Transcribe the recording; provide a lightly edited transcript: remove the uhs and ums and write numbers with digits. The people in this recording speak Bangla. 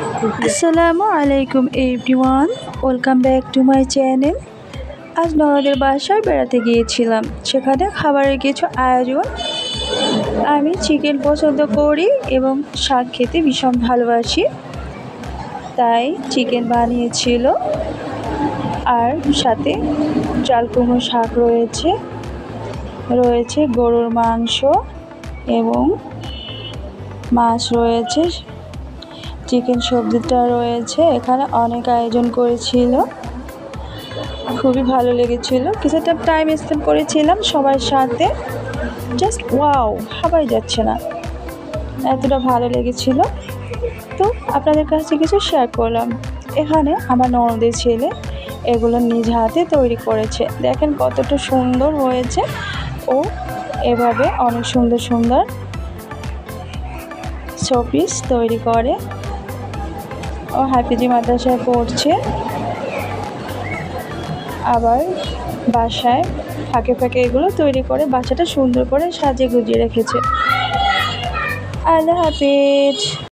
আসসালামু আলাইকুম everyone, welcome back to my channel. আজ ননদের বাসায় বেড়াতে গিয়েছিলাম। সেখানে খাবারের কিছু আয়োজন। আমি চিকেন পছন্দ করি এবং শাক খেতে ভীষণ ভালোবাসি, তাই চিকেন বানিয়েছিল। আর সাথে চাল কুমড়ো শাক রয়েছে গরুর মাংস এবং মাছ রয়েছে, চিকেন সবজিটা রয়েছে। এখানে অনেক আয়োজন করেছিল, খুবই ভালো লেগেছিল। কিছুটা টাইম স্পেন্ড করেছিলাম সবার সাথে, জাস্ট ওয়াও, ভাবাই যাচ্ছে না, এতটা ভালো লেগেছিল। তো আপনাদের কাছে কিছু শেয়ার করলাম। এখানে আমার ননদের ছেলে এগুলো নিজ হাতে তৈরি করেছে, দেখেন কতটা সুন্দর হয়েছে। ও এভাবে অনেক সুন্দর সুন্দর শোপিস তৈরি করে। ও হাফিজি মাদ্রাসায় পড়ছে, আবার বাসায় ফাঁকে ফাঁকে এগুলো তৈরি করে বাসাটা সুন্দর করে সাজিয়ে গুজিয়ে রেখেছে। আল্লাহ হাফিজ।